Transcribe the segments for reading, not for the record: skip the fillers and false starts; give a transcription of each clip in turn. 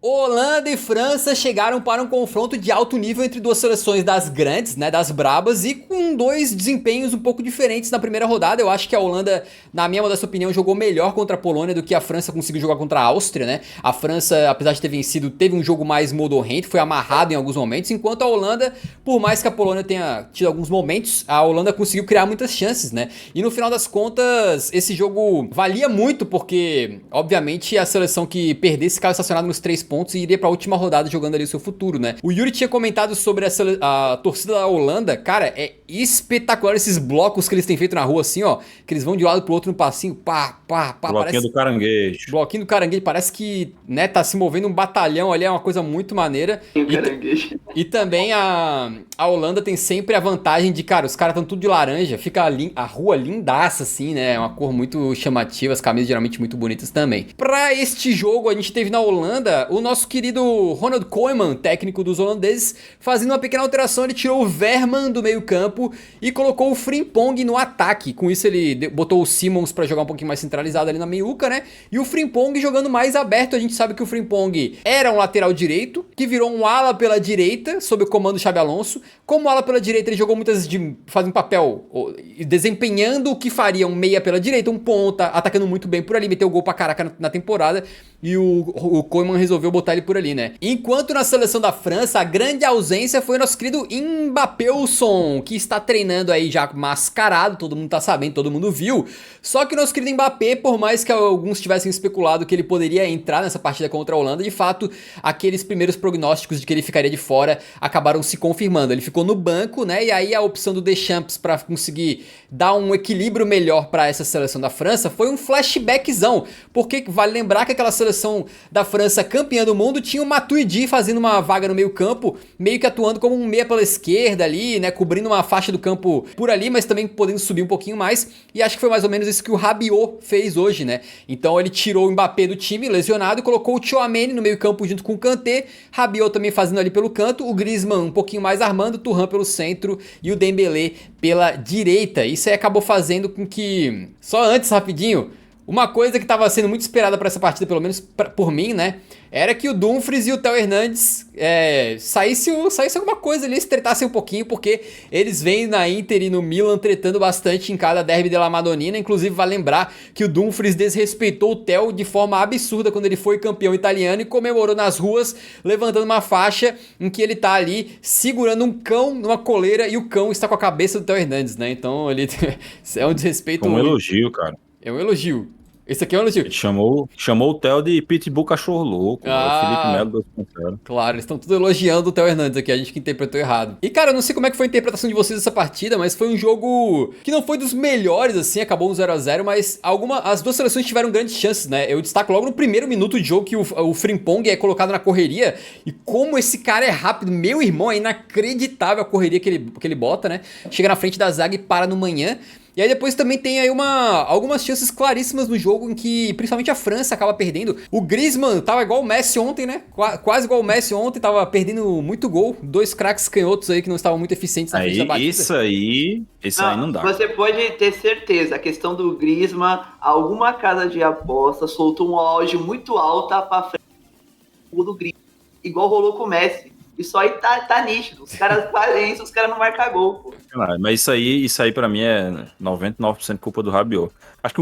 Holanda e França chegaram para um confronto de alto nível entre duas seleções das grandes, né, das brabas, e com dois desempenhos um pouco diferentes na primeira rodada. Eu acho que a Holanda, na minha modesta opinião, jogou melhor contra a Polônia do que a França conseguiu jogar contra a Áustria, né? A França, apesar de ter vencido, teve um jogo mais modorrento, foi amarrado em alguns momentos, enquanto a Holanda, por mais que a Polônia tenha tido alguns momentos, a Holanda conseguiu criar muitas chances, né? E no final das contas, esse jogo valia muito porque, obviamente, a seleção que perdesse ficava estacionada nos 3 pontos e iria pra última rodada jogando ali o seu futuro, né? O Yuri tinha comentado sobre a torcida da Holanda. Cara, é espetacular esses blocos que eles têm feito na rua, assim, ó. Que eles vão de um lado pro outro no passinho, pá, pá, pá. Bloquinho do caranguejo. Bloquinho do caranguejo, parece que, né, tá se movendo um batalhão ali, é uma coisa muito maneira. E também a Holanda tem sempre a vantagem de, cara, os caras estão tudo de laranja, fica a rua lindaça, assim, né? É uma cor muito chamativa, as camisas geralmente muito bonitas também. Pra este jogo, a gente teve na Holanda o nosso querido Ronald Koeman, técnico dos holandeses, fazendo uma pequena alteração. Ele tirou o Veerman do meio campo e colocou o Frimpong no ataque. Com isso ele botou o Simons pra jogar um pouquinho mais centralizado ali na meiuca, né? E o Frimpong jogando mais aberto. A gente sabe que o Frimpong era um lateral direito, que virou um ala pela direita, sob o comando do Xabi Alonso. Como ala pela direita, ele jogou muitas de fazer um papel desempenhando o que faria um meia pela direita, um ponta, atacando muito bem por ali, meteu gol pra caraca na temporada. E o Koeman resolveu botar ele por ali, né? Enquanto na seleção da França, a grande ausência foi o nosso querido Mbappéusson, que está treinando aí já mascarado, todo mundo tá sabendo, todo mundo viu. Só que o nosso querido Mbappé, por mais que alguns tivessem especulado que ele poderia entrar nessa partida contra a Holanda, de fato, aqueles primeiros prognósticos de que ele ficaria de fora acabaram se confirmando. Ele ficou no banco, né? E aí a opção do Deschamps para conseguir dar um equilíbrio melhor para essa seleção da França foi um flashbackzão, porque vale lembrar que aquela seleção da França campeã do mundo tinha o Matuidi fazendo uma vaga no meio campo, meio que atuando como um meia pela esquerda ali, né, cobrindo uma faixa do campo por ali, mas também podendo subir um pouquinho mais, e acho que foi mais ou menos isso que o Rabiot fez hoje, né? Então ele tirou o Mbappé do time, lesionado, e colocou o Tchouaméni no meio campo junto com o Kanté, Rabiot também fazendo ali pelo canto, o Griezmann um pouquinho mais armando, Thuram pelo centro e o Dembélé pela direita. Isso aí acabou fazendo com que, só antes rapidinho, uma coisa que estava sendo muito esperada para essa partida, pelo menos por mim, né? Era que o Dumfries e o Theo Hernandes saísse alguma coisa ali, se tretassem um pouquinho, porque eles vêm na Inter e no Milan tretando bastante em cada derby della Madonnina. Inclusive, vai lembrar que o Dumfries desrespeitou o Theo de forma absurda quando ele foi campeão italiano e comemorou nas ruas, levantando uma faixa em que ele tá ali segurando um cão numa coleira e o cão está com a cabeça do Theo Hernandes, né? Então, ele é um desrespeito. Um elogio, cara. É um elogio. Esse aqui é um elogio. Ele chamou o Theo de Pitbull Cachorro Louco. É o Felipe Melo 2.0. Claro, eles estão tudo elogiando o Theo Hernandes aqui, a gente que interpretou errado. E cara, eu não sei como é que foi a interpretação de vocês dessa partida, mas foi um jogo que não foi dos melhores, assim, acabou um 0x0, mas as duas seleções tiveram grandes chances, né? Eu destaco logo no primeiro minuto de jogo que o Frimpong é colocado na correria, e como esse cara é rápido, meu irmão, é inacreditável a correria que ele bota, né? Chega na frente da zaga e para no manhã. E aí depois também tem aí algumas chances claríssimas no jogo em que principalmente a França acaba perdendo. O Griezmann tava igual o Messi ontem, né? Quase igual o Messi ontem, tava perdendo muito gol. 2 craques canhotos aí que não estavam muito eficientes na frente da batida. Isso aí não dá. Você pode ter certeza, a questão do Griezmann, alguma casa de aposta soltou um áudio muito alto pra frente do Griezmann, igual rolou com o Messi. Isso aí tá nítido. Os caras fazem isso, os caras não marcam gol, pô. Mas isso aí pra mim é 99% culpa do Rabiot. Acho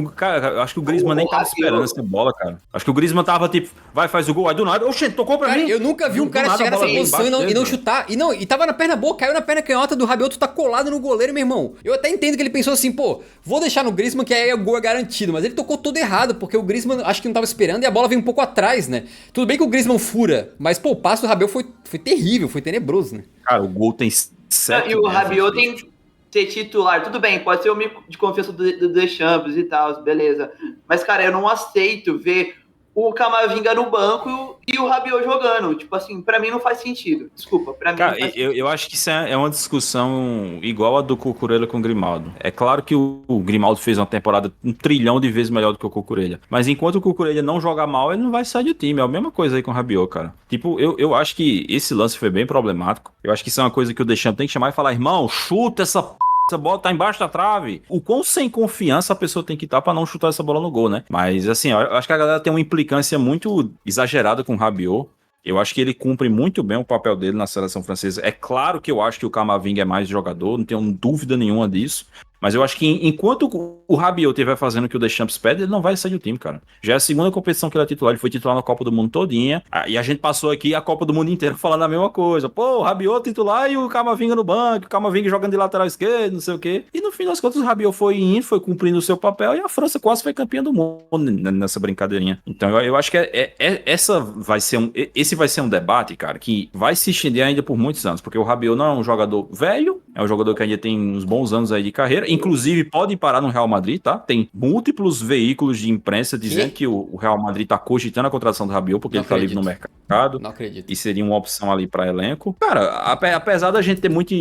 que o Griezmann nem tava esperando essa bola, cara. Acho que o Griezmann tava tipo, vai, faz o gol, aí do nada, oxe, tocou pra mim. Eu nunca vi um cara chegar nessa posição e não chutar. E tava na perna boa, caiu na perna canhota do Rabiot, tu tá colado no goleiro, meu irmão. Eu até entendo que ele pensou assim, pô, vou deixar no Griezmann que aí o gol é garantido, mas ele tocou todo errado, porque o Griezmann acho que não tava esperando e a bola veio um pouco atrás, né? Tudo bem que o Griezmann fura, mas pô, o passo do Rabiot foi terrível, foi tenebroso, né? Cara, o gol tem 7 E o Rabiot tem que ser titular. Tudo bem, pode ser o mico de confiança do Deschamps e tal, beleza. Mas, cara, eu não aceito ver o Camavinga no banco e o Rabiot jogando. Tipo assim, pra mim não faz sentido. Desculpa, pra mim cara, não faz sentido. Eu acho que isso é uma discussão igual a do Cucurella com o Grimaldo. É claro que o Grimaldo fez uma temporada 1 trilhão de vezes melhor do que o Cucurella. Mas enquanto o Cucurella não joga mal, ele não vai sair do time. É a mesma coisa aí com o Rabiot, cara. Tipo, eu acho que esse lance foi bem problemático. Eu acho que isso é uma coisa que o Deschamps tem que chamar e falar, irmão, chuta essa bola tá embaixo da trave. O quão sem confiança a pessoa tem que estar pra não chutar essa bola no gol, né? Mas, assim, eu acho que a galera tem uma implicância muito exagerada com o Rabiot. Eu acho que ele cumpre muito bem o papel dele na seleção francesa. É claro que eu acho que o Camavinga é mais jogador, não tenho dúvida nenhuma disso. Mas eu acho que enquanto o Rabiot estiver fazendo o que o Deschamps pede, ele não vai sair do time, cara. Já é a segunda competição que ele é titular. Ele foi titular na Copa do Mundo todinha. E a gente passou aqui a Copa do Mundo inteira falando a mesma coisa. Pô, o Rabiot titular e o Camavinga no banco. O Camavinga jogando de lateral esquerdo, não sei o quê. E no fim das contas, o Rabiot foi indo, foi cumprindo o seu papel. E a França quase foi campeã do mundo nessa brincadeirinha. Então eu acho que esse vai ser um debate, cara, que vai se estender ainda por muitos anos. Porque o Rabiot não é um jogador velho. É um jogador que ainda tem uns bons anos aí de carreira. Inclusive, pode parar no Real Madrid, tá? Tem múltiplos veículos de imprensa dizendo que o Real Madrid tá cogitando a contratação do Rabiot porque ele tá livre no mercado. Não acredito. E seria uma opção ali para elenco. Cara, apesar da gente ter muita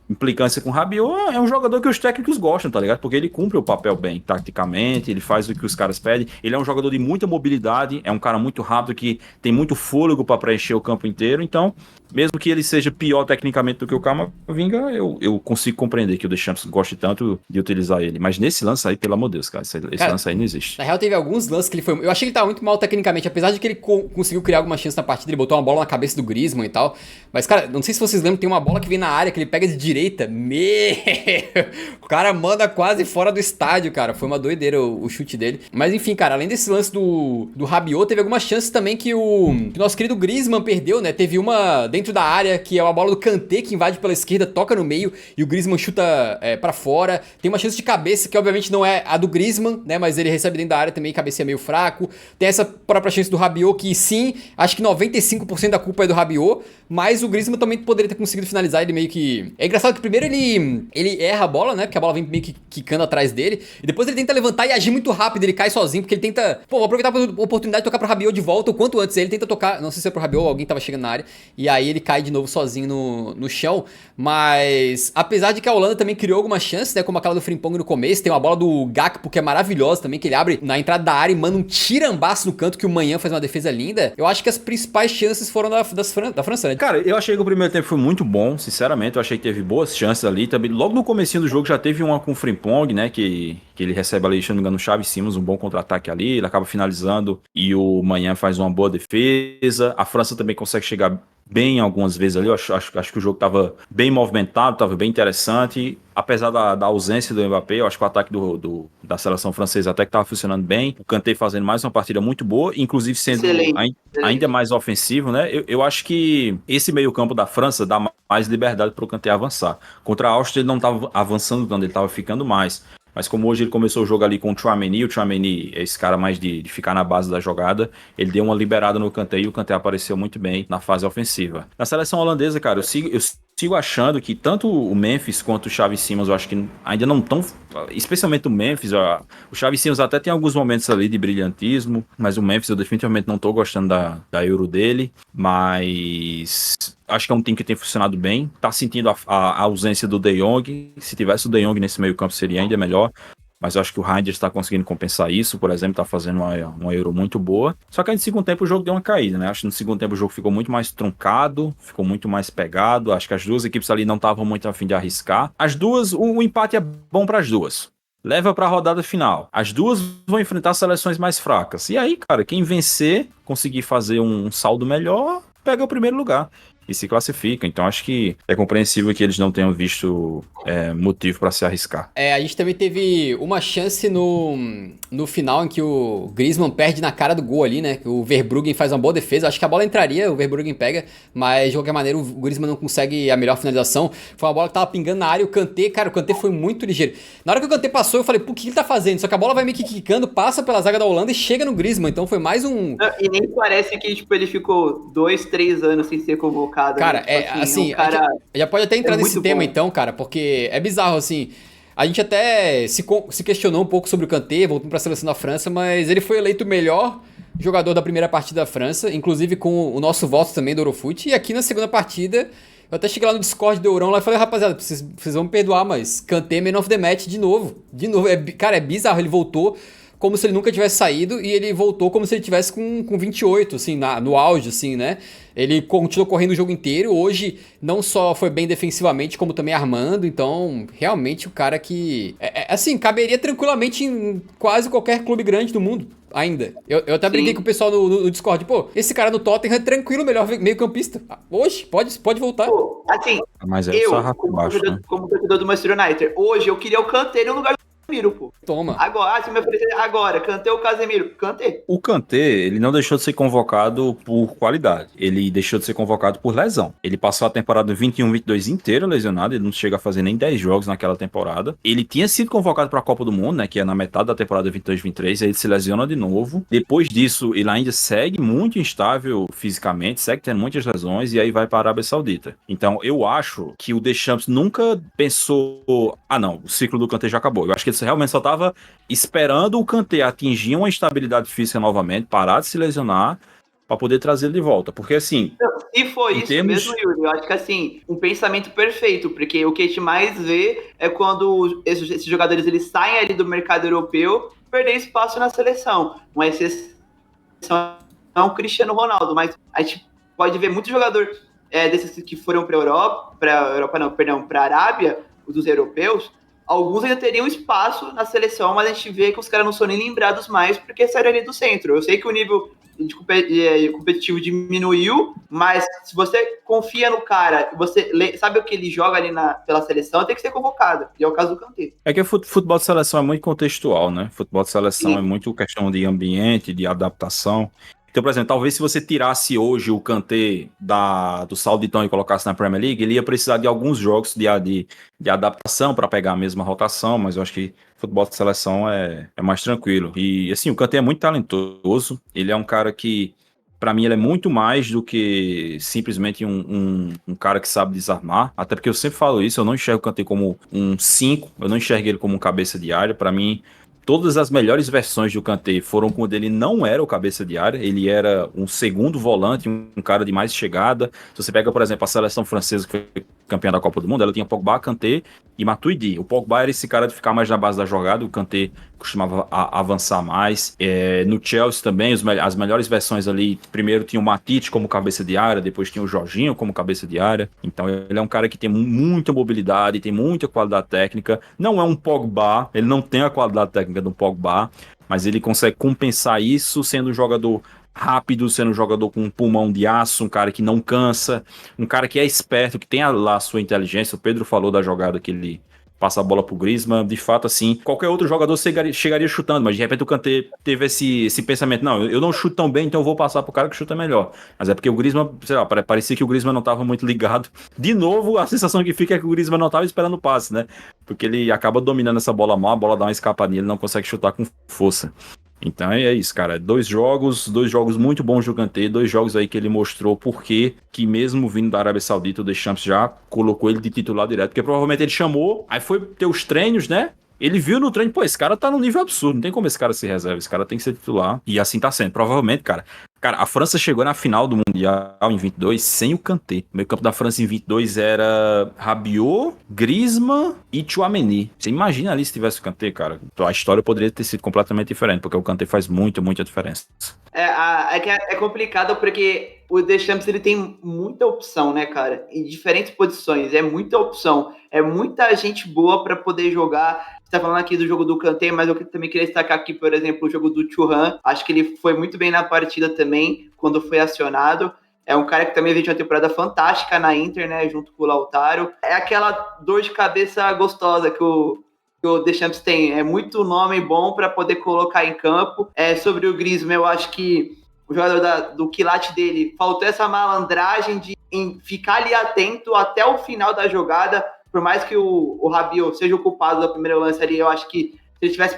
implicância com o Rabiot, é um jogador que os técnicos gostam, tá ligado? Porque ele cumpre o papel bem, taticamente, ele faz o que os caras pedem. Ele é um jogador de muita mobilidade, é um cara muito rápido que tem muito fôlego para preencher o campo inteiro. Então, mesmo que ele seja pior tecnicamente do que o Camavinga, eu consigo compreender que o Deschamps goste tanto de utilizar ele. Mas nesse lance aí, pelo amor de Deus, cara, esse lance aí não existe. Na real, teve alguns lances que ele foi... Eu achei que ele tava muito mal tecnicamente, apesar de que ele conseguiu criar alguma chance na partida, ele botou uma bola na cabeça do Griezmann e tal. Mas, cara, não sei se vocês lembram, tem uma bola que vem na área, que ele pega de direita. O cara manda quase fora do estádio, cara. Foi uma doideira o chute dele. Mas enfim, cara, além desse lance do Rabiot, teve algumas chances também que o nosso querido Griezmann perdeu, né? Teve uma dentro da área, que é uma bola do Kanté, que invade pela esquerda, toca no meio, e o Griezmann chuta pra fora. Tem uma chance de cabeça, que obviamente não é a do Griezmann, né? Mas ele recebe dentro da área também, cabeça meio fraco. Tem essa própria chance do Rabiot, que sim, acho que 95% da culpa é do Rabiot, mas o Griezmann também poderia ter conseguido finalizar ele meio que... É engraçado que primeiro ele erra a bola, né? Porque a bola vem meio que quicando atrás dele. E depois ele tenta levantar e agir muito rápido. Ele cai sozinho, porque ele tenta... Pô, vou aproveitar a oportunidade de tocar pro Rabiot de volta o quanto antes. Ele tenta tocar... Não sei se é pro Rabiot ou alguém tava chegando na área. E aí ele cai de novo sozinho no chão. Mas, apesar de que a Holanda também criou algumas chances, né? Como aquela do Frimpong no começo. Tem uma bola do Gakpo, que é maravilhosa também, que ele abre na entrada da área e manda um tirambaço no canto, que o Manhã faz uma defesa linda. Eu acho que as principais chances foram da França, né? Cara, eu achei que o primeiro tempo foi muito bom, sinceramente. Eu achei que teve boas chances ali também. Logo no comecinho do jogo já teve uma com o Frimpong, né? Que ele recebe ali, se não me engano, o Xavi Simons, um bom contra-ataque ali. Ele acaba finalizando e o Manhã faz uma boa defesa. A França também consegue chegar bem algumas vezes ali. Eu acho que o jogo estava bem movimentado, estava bem interessante. Apesar da ausência do Mbappé, eu acho que o ataque da seleção francesa até que estava funcionando bem. O Kanté fazendo mais uma partida muito boa, inclusive sendo ainda mais ofensivo, né? Eu acho que esse meio-campo da França dá mais liberdade para o Kanté avançar. Contra a Áustria ele não estava avançando tanto, ele estava ficando mais. Mas como hoje ele começou o jogo ali com o Tchouaméni é esse cara mais de ficar na base da jogada, ele deu uma liberada no Kanté e o Kanté apareceu muito bem na fase ofensiva. Na seleção holandesa, cara, eu sigo achando que tanto o Memphis quanto o Xavi Simons, eu acho que ainda não estão, especialmente o Memphis, o Xavi Simons até tem alguns momentos ali de brilhantismo, mas o Memphis eu definitivamente não tô gostando da Euro dele, mas... Acho que é um time que tem funcionado bem. Tá sentindo a ausência do De Jong. Se tivesse o De Jong nesse meio campo seria ainda melhor. Mas eu acho que o Reinders está conseguindo compensar isso. Por exemplo, tá fazendo uma Euro muito boa. Só que aí no segundo tempo o jogo deu uma caída, né? Acho que no segundo tempo o jogo ficou muito mais truncado. Ficou muito mais pegado. Acho que as duas equipes ali não estavam muito a fim de arriscar. As duas, o empate é bom para as duas. Leva para a rodada final. As duas vão enfrentar seleções mais fracas. E aí, cara, quem vencer, conseguir fazer um saldo melhor, pega o primeiro lugar e se classifica. Então acho que é compreensível que eles não tenham visto motivo para se arriscar. A gente também teve uma chance no final em que o Griezmann perde na cara do gol ali, né? O Verbruggen faz uma boa defesa. Acho que a bola entraria, o Verbruggen pega, mas de qualquer maneira o Griezmann não consegue a melhor finalização. Foi uma bola que tava pingando na área. O Kanté, cara, o Kanté foi muito ligeiro. Na hora que o Kanté passou, eu falei, pô, o que ele tá fazendo? Só que a bola vai meio que quicando, passa pela zaga da Holanda e chega no Griezmann. Então foi mais um... E nem parece que tipo, ele ficou 2-3 anos sem ser convocado. Cara, né? Tipo assim, cara já pode até entrar nesse tema bom. então, cara, porque é bizarro, assim. A gente até se questionou um pouco sobre o Kanté, voltando pra seleção da França, mas ele foi eleito o melhor jogador da primeira partida da França, inclusive com o nosso voto também do Eurofute. E aqui na segunda partida, eu até cheguei lá no Discord do Eurão lá e falei, rapaziada, vocês vão me perdoar, mas Kanté man of the match de novo. Cara, é bizarro, ele voltou como se ele nunca tivesse saído, e ele voltou como se ele tivesse com 28, assim, no auge, assim, né? Ele continuou correndo o jogo inteiro, hoje não só foi bem defensivamente, como também armando, então realmente o cara que, assim, caberia tranquilamente em quase qualquer clube grande do mundo. Ainda. Eu até briguei com o pessoal no Discord. Pô, esse cara no Tottenham é tranquilo, melhor meio campista. Hoje, pode voltar. Pô, assim, Mas eu, baixo, né? como torcedor do Manchester United, hoje eu queria o Kanté no lugar do Casemiro, pô. Toma. Agora, se me oferecer agora, Kanté ou Casemiro? Kanté. O Kanté, ele não deixou de ser convocado por qualidade. Ele deixou de ser convocado por lesão. Ele passou a temporada 21-22 inteira lesionado. Ele não chega a fazer nem 10 jogos naquela temporada. Ele tinha sido convocado para a Copa do Mundo, né? Que é na metade da temporada 22-23. Aí ele se lesiona de novo. Depois disso, ele ainda segue muito instável fisicamente. Segue tendo muitas lesões. E aí vai para a Arábia Saudita. Então, eu acho que o Deschamps nunca pensou... Ah, não. O ciclo do Kanté já acabou. Eu acho que ele realmente só estava esperando o Kanté atingir uma estabilidade física novamente, parar de se lesionar, para poder trazer ele de volta. Porque assim... Se for isso mesmo, Yuri, eu acho que assim, um pensamento perfeito, porque o que a gente mais vê é quando esses jogadores eles saem ali do mercado europeu, perder espaço na seleção. Uma exceção é o Cristiano Ronaldo, mas a gente pode ver muito jogador desses que foram para a Arábia, dos europeus. Alguns ainda teriam espaço na seleção, mas a gente vê que os caras não são nem lembrados mais porque saíram ali do centro. Eu sei que o nível competitivo diminuiu, mas se você confia no cara, você sabe o que ele joga ali pela seleção, tem que ser convocado. E é o caso do Kanté. É que o futebol de seleção é muito contextual, né? Futebol de seleção é muito questão de ambiente, de adaptação. Então, por exemplo, talvez se você tirasse hoje o Kanté do Sauditão e colocasse na Premier League, ele ia precisar de alguns jogos de adaptação para pegar a mesma rotação, mas eu acho que futebol de seleção é mais tranquilo. E, assim, o Kanté é muito talentoso, ele é um cara que, para mim, ele é muito mais do que simplesmente um cara que sabe desarmar, até porque eu sempre falo isso, eu não enxergo o Kanté como um 5, eu não enxergo ele como um cabeça de área, para mim... Todas as melhores versões do Kanté foram quando ele não era o cabeça de área, ele era um segundo volante, um cara de mais chegada. Se você pega, por exemplo, a seleção francesa que foi campeã da Copa do Mundo, ela tinha Pogba, Kanté e Matuidi. O Pogba era esse cara de ficar mais na base da jogada, o Kanté costumava avançar mais. No Chelsea também, as melhores versões ali, primeiro tinha o Matite como cabeça de área, depois tinha o Jorginho como cabeça de área. Então ele é um cara que tem muita mobilidade, tem muita qualidade técnica. Não é um Pogba, ele não tem a qualidade técnica do Pogba, mas ele consegue compensar isso sendo um jogador rápido, sendo um jogador com um pulmão de aço, um cara que não cansa, um cara que é esperto, que tem lá a sua inteligência. O Pedro falou da jogada que ele passa a bola pro Griezmann, de fato, assim, qualquer outro jogador chegaria chutando, mas de repente o Kanté teve esse pensamento, não, eu não chuto tão bem, então eu vou passar pro cara que chuta melhor. Mas é porque o Griezmann, sei lá, parecia que o Griezmann não tava muito ligado. De novo, a sensação que fica é que o Griezmann não tava esperando o passe, né? Porque ele acaba dominando essa bola mal, a bola dá uma escapadinha, ele não consegue chutar com força. Então é isso, cara. Dois jogos muito bons do Kanté, 2 jogos aí que ele mostrou porque que mesmo vindo da Arábia Saudita, o Deschamps já colocou ele de titular direto, porque provavelmente ele chamou, aí foi ter os treinos, né? Ele viu no treino, pô, esse cara tá num nível absurdo, não tem como esse cara se reserva, esse cara tem que ser titular, e assim tá sendo, provavelmente, cara. Cara, a França chegou na final do Mundial em 22 sem o Kanté. O meio campo da França em 22 era Rabiot, Griezmann e Tchouaméni. Você imagina ali se tivesse o Kanté, cara? A história poderia ter sido completamente diferente, porque o Kanté faz muita diferença. É complicado porque o Deschamps ele tem muita opção, né, cara? Em diferentes posições, é muita opção. É muita gente boa para poder jogar. Você tá falando aqui do jogo do Kanté, mas eu também queria destacar aqui, por exemplo, o jogo do Thuram. Acho que ele foi muito bem na partida também, quando foi acionado. É um cara que também veio de uma temporada fantástica na Inter, né, junto com o Lautaro. É aquela dor de cabeça gostosa que o Deschamps tem. É muito nome bom para poder colocar em campo. Sobre o Griezmann, eu acho que o jogador do quilate dele faltou essa malandragem de ficar ali atento até o final da jogada. Por mais que o Rabiot seja o culpado da primeira lance ali, eu acho que se ele tivesse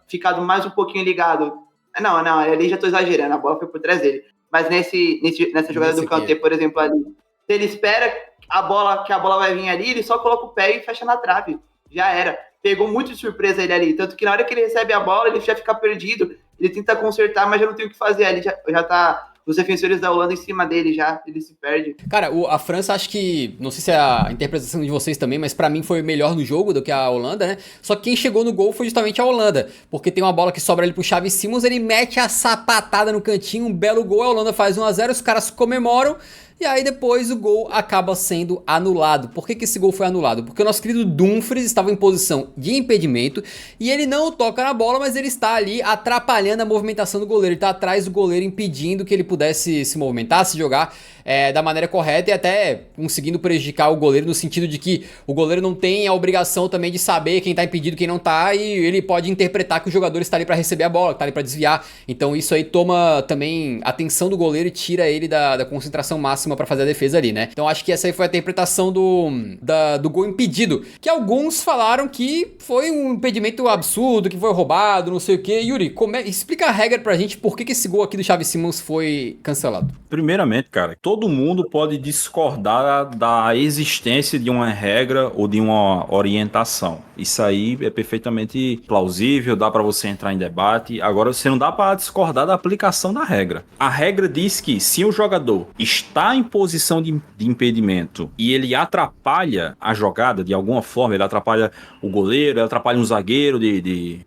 ficado mais um pouquinho ligado... Não, ali já tô exagerando, a bola foi por trás dele. Mas nessa jogada do Kanté, por exemplo, ali, se ele espera que a bola vai vir ali, ele só coloca o pé e fecha na trave. Já era. Pegou muito de surpresa ele ali. Tanto que na hora que ele recebe a bola, ele já fica perdido. Ele tenta consertar, mas já não tem o que fazer ali. Já tá os defensores da Holanda em cima dele já, ele se perde. Cara, a França, acho que, não sei se é a interpretação de vocês também, mas pra mim foi melhor no jogo do que a Holanda, né? Só que quem chegou no gol foi justamente a Holanda, porque tem uma bola que sobra ali pro Xavi Simons, ele mete a sapatada no cantinho, um belo gol, a Holanda faz 1-0, os caras comemoram, e aí depois o gol acaba sendo anulado. Por que esse gol foi anulado? Porque o nosso querido Dumfries estava em posição de impedimento e ele não toca na bola, mas ele está ali atrapalhando a movimentação do goleiro. Ele está atrás do goleiro, impedindo que ele pudesse se movimentar, se jogar da maneira correta e até conseguindo prejudicar o goleiro no sentido de que o goleiro não tem a obrigação também de saber quem está impedido e quem não está, e ele pode interpretar que o jogador está ali para receber a bola, está ali para desviar. Então isso aí toma também a atenção do goleiro e tira ele da concentração máxima para fazer a defesa ali, né? Então acho que essa aí foi a interpretação do gol impedido, que alguns falaram que foi um impedimento absurdo, que foi roubado, não sei o que. Yuri, explica a regra pra gente por que esse gol aqui do Xavi Simons foi cancelado. Primeiramente, cara, todo mundo pode discordar da existência de uma regra ou de uma orientação. Isso aí é perfeitamente plausível, dá pra você entrar em debate. Agora, você não dá pra discordar da aplicação da regra. A regra diz que se o jogador está em posição de impedimento e ele atrapalha a jogada de alguma forma, ele atrapalha o goleiro, ele atrapalha um zagueiro de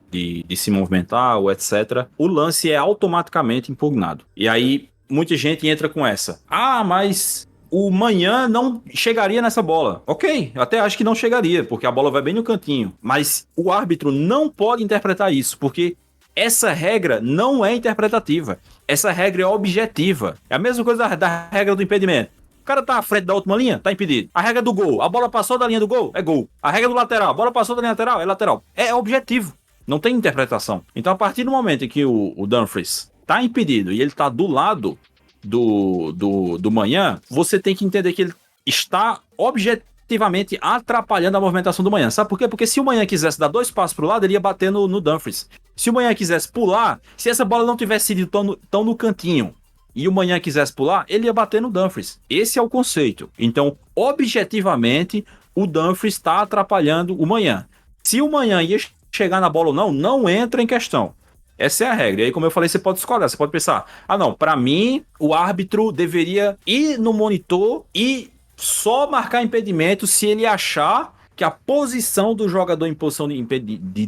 se movimentar, ou etc., o lance é automaticamente impugnado. E aí, muita gente entra com essa. Ah, mas o Manhã não chegaria nessa bola. Ok, até acho que não chegaria, porque a bola vai bem no cantinho. Mas o árbitro não pode interpretar isso, porque essa regra não é interpretativa. Essa regra é objetiva. É a mesma coisa da regra do impedimento. O cara tá à frente da última linha, tá impedido. A regra do gol, a bola passou da linha do gol, é gol. A regra do lateral, a bola passou da linha lateral, é lateral. É objetivo, não tem interpretação. Então, a partir do momento em que o Dumfries tá impedido e ele tá do lado do Manhã, você tem que entender que ele está objetivamente atrapalhando a movimentação do Manhã. Sabe por quê? Porque se o Manhã quisesse dar 2 passos pro lado, ele ia bater no Dumfries. Se o Manhã quisesse pular, se essa bola não tivesse ido tão no cantinho e o Manhã quisesse pular, ele ia bater no Dumfries. Esse é o conceito. Então, objetivamente, o Dumfries está atrapalhando o Manhã. Se o Manhã ia chegar na bola ou não, não entra em questão. Essa é a regra. E aí, como eu falei, você pode discordar. Você pode pensar, não, pra mim, o árbitro deveria ir no monitor e só marcar impedimento se ele achar que a posição do jogador em posição de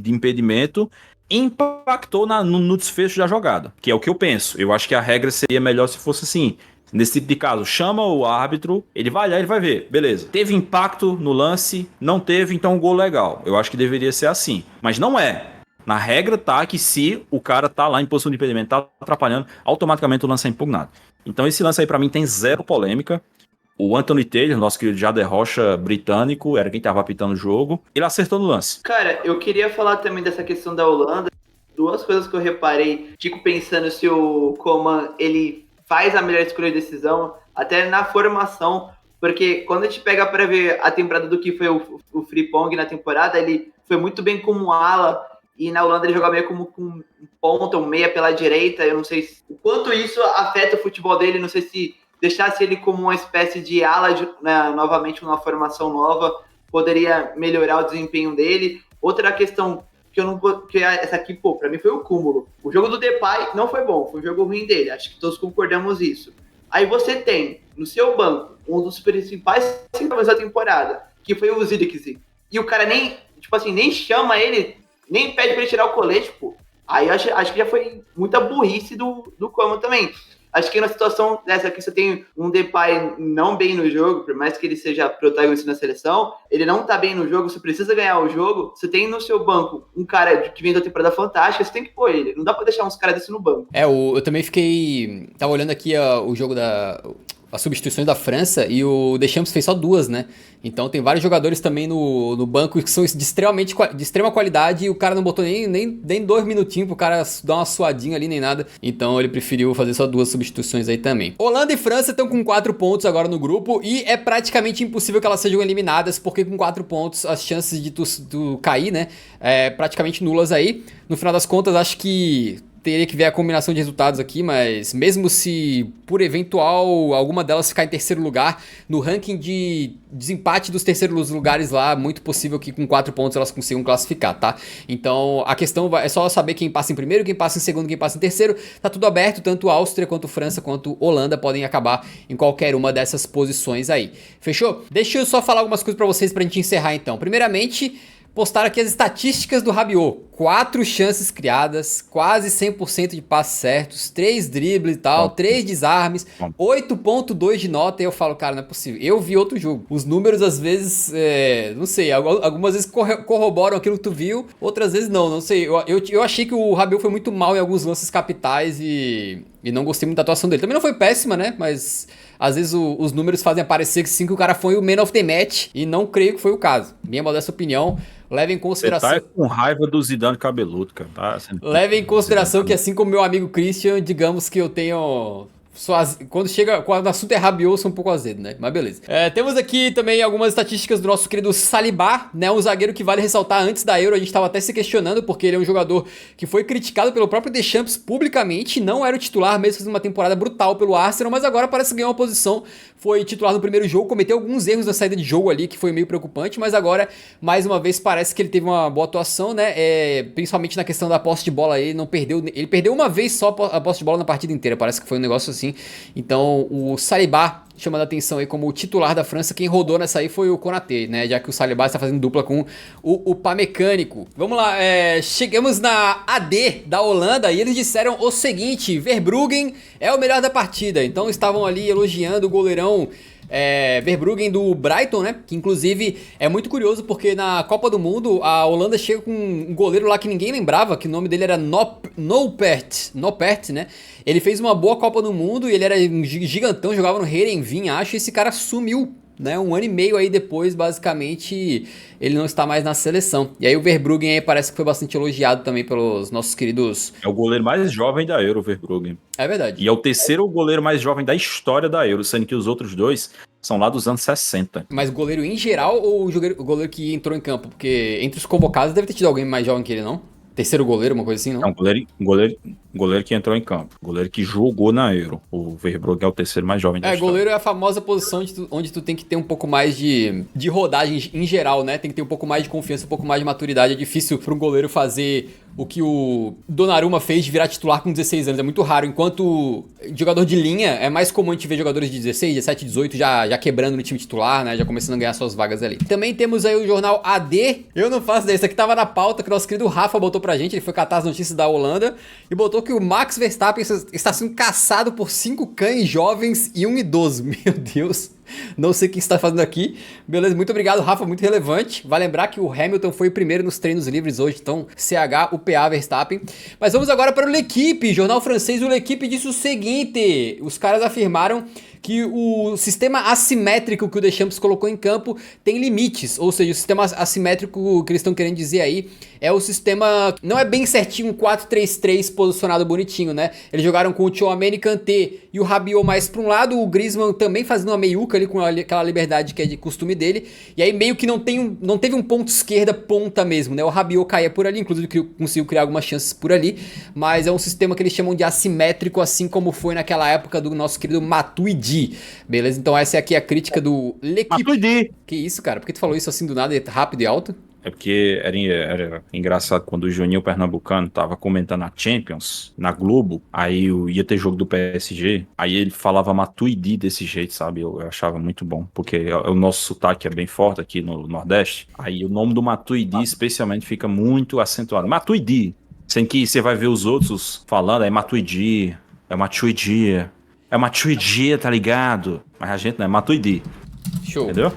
impedimento impactou no desfecho da jogada. Que é o que eu penso. Eu acho que a regra seria melhor se fosse assim. Nesse tipo de caso, chama o árbitro, ele vai olhar, ele vai ver, beleza, teve impacto no lance, não teve, então um gol legal. Eu acho que deveria ser assim. Mas não é. Na regra tá que se o cara tá lá em posição de impedimento, tá atrapalhando, automaticamente o lance é impugnado. Então esse lance aí pra mim tem zero polêmica. O Anthony Taylor, nosso querido Jader Rocha britânico, era quem tava apitando o jogo, ele acertou no lance. Cara, eu queria falar também dessa questão da Holanda. Duas coisas que eu reparei, fico pensando se o Coman, ele faz a melhor escolha de decisão, até na formação, porque quando a gente pega pra ver a temporada do que foi o Frimpong na temporada, ele foi muito bem como ala. E na Holanda ele joga meio como com um ponta, um meia pela direita. Eu não sei o quanto isso afeta o futebol dele. Não sei se deixasse ele como uma espécie de ala, né, novamente uma formação nova, poderia melhorar o desempenho dele. Outra questão que essa aqui, pra mim foi o cúmulo. O jogo do Depay não foi bom, foi um jogo ruim dele. Acho que todos concordamos isso. Aí você tem no seu banco um dos principais sintomas da temporada, que foi o Zirkzee. E o cara nem chama ele, nem pede pra ele tirar o colete, pô. Aí acho que já foi muita burrice do Coman também. Acho que na situação dessa aqui, você tem um Depay não bem no jogo, por mais que ele seja protagonista na seleção, ele não tá bem no jogo, você precisa ganhar o jogo, você tem no seu banco um cara que vem da temporada fantástica, você tem que pôr ele. Não dá pra deixar uns caras desse no banco. Eu também tava olhando aqui o jogo as substituições da França e o Deschamps fez só 2, né? Então tem vários jogadores também no banco que são de extrema qualidade e o cara não botou nem 2 minutinhos pro cara dar uma suadinha ali, nem nada. Então ele preferiu fazer só 2 substituições aí também. Holanda e França estão com 4 pontos agora no grupo e é praticamente impossível que elas sejam eliminadas, porque com 4 pontos as chances de tu cair, né, é praticamente nulas aí. No final das contas, acho que teria que ver a combinação de resultados aqui, mas mesmo se por eventual alguma delas ficar em terceiro lugar, no ranking de desempate dos terceiros lugares lá, muito possível que com 4 pontos elas consigam classificar, tá? Então a questão é só saber quem passa em primeiro, quem passa em segundo, quem passa em terceiro. Tá tudo aberto, tanto Áustria quanto França quanto Holanda podem acabar em qualquer uma dessas posições aí. Fechou? Deixa eu só falar algumas coisas pra vocês pra gente encerrar então. Primeiramente, postaram aqui as estatísticas do Rabiot. 4 chances criadas, quase 100% de passes certos, 3 dribles e tal, 3 desarmes, 8.2 de nota. E eu falo, cara, não é possível. Eu vi outro jogo. Os números às vezes, não sei, algumas vezes corroboram aquilo que tu viu, outras vezes não sei. Eu achei que o Rabiot foi muito mal em alguns lances capitais e não gostei muito da atuação dele. Também não foi péssima, né? Mas às vezes os números fazem parecer que sim, que o cara foi o man of the match e não creio que foi o caso. Minha modesta opinião. Leve em consideração. Você tá com raiva do Zidane cabeludo, cara. Tá? Leve em consideração que, assim como meu amigo Christian, digamos que eu tenho. Quando o assunto é Rabiot, eu sou um pouco azedo, né? Mas beleza. Temos aqui também algumas estatísticas do nosso querido Saliba, né? Um zagueiro que vale ressaltar antes da Euro. A gente tava até se questionando, porque ele é um jogador que foi criticado pelo próprio Deschamps publicamente. Não era o titular, mesmo fazendo uma temporada brutal pelo Arsenal, mas agora parece que ganhou uma posição. Foi titular no primeiro jogo, cometeu alguns erros na saída de jogo ali, que foi meio preocupante, mas agora, mais uma vez, parece que ele teve uma boa atuação, né? Principalmente na questão da posse de bola, ele perdeu uma vez só a posse de bola na partida inteira, parece que foi um negócio assim. Então, o Saliba chamando a atenção aí como titular da França. Quem rodou nessa aí foi o Konaté, né? Já que o Saliba está fazendo dupla com o Pamecânico. Vamos lá, chegamos na AD da Holanda e eles disseram o seguinte: Verbruggen é o melhor da partida. Então estavam ali elogiando o goleirão Verbruggen do Brighton, né? Que inclusive é muito curioso porque na Copa do Mundo a Holanda chega com um goleiro lá que ninguém lembrava, que o nome dele era Noppert, né? Ele fez uma boa Copa do Mundo e ele era um gigantão, jogava no Heerenveen, acho, e esse cara sumiu, né? 1 ano e meio aí depois, basicamente, ele não está mais na seleção. E aí o Verbruggen aí parece que foi bastante elogiado também pelos nossos queridos... É o goleiro mais jovem da Euro, o Verbruggen. É verdade. E é o terceiro goleiro mais jovem da história da Euro, sendo que os outros dois são lá dos anos 60. Mas goleiro em geral ou o goleiro que entrou em campo? Porque entre os convocados deve ter tido alguém mais jovem que ele, não? Terceiro goleiro, uma coisa assim, não? Não, goleiro que entrou em campo. Goleiro que jogou na Euro. O Verbruggen é o terceiro mais jovem da história. Goleiro é a famosa posição onde tu tem que ter um pouco mais de rodagem em geral, né? Tem que ter um pouco mais de confiança, um pouco mais de maturidade. É difícil para um goleiro fazer o que o Donnarumma fez de virar titular com 16 anos. É muito raro. Enquanto jogador de linha, é mais comum a gente ver jogadores de 16, 17, 18 já quebrando no time titular, né? Já começando a ganhar suas vagas ali. Também temos aí o jornal AD. Eu não faço desse. Isso aqui tava na pauta que o nosso querido Rafa botou pra gente. Ele foi catar as notícias da Holanda e botou que o Max Verstappen está sendo caçado por 5 cães jovens e um idoso. Meu Deus. Não sei o que está fazendo aqui. Beleza, muito obrigado, Rafa, muito relevante. Vai lembrar que o Hamilton foi o primeiro nos treinos livres hoje, então CH-UPA Verstappen. Mas vamos agora para o L'Equipe, jornal francês. O L'Equipe disse o seguinte: os caras afirmaram que o sistema assimétrico que o Deschamps colocou em campo tem limites, ou seja, o sistema assimétrico que eles estão querendo dizer aí é o sistema, não é bem certinho um 4-3-3 posicionado bonitinho, né? Eles jogaram com o Tchouaméni, Kanté e o Rabiot mais para um lado, o Griezmann também fazendo uma meiuca ali com aquela liberdade que é de costume dele, e aí meio que não teve um ponto esquerda ponta mesmo, né? O Rabiot caía por ali, inclusive conseguiu criar algumas chances por ali, mas é um sistema que eles chamam de assimétrico, assim como foi naquela época do nosso querido Matuidi. Beleza? Então essa aqui é a crítica do L'Equipe. Que isso, cara? Por que tu falou isso assim do nada, rápido e alto? É porque era engraçado quando o Juninho Pernambucano tava comentando a Champions na Globo, aí ia ter jogo do PSG, aí ele falava Matuidi desse jeito, sabe? Eu achava muito bom, porque o nosso sotaque é bem forte aqui no Nordeste, aí o nome do Matuidi especialmente fica muito acentuado. Matuidi, sem que você vai ver os outros falando, é Matuidi, é Matuidi, tá ligado? Mas a gente não é Matuidi. Show. Entendeu?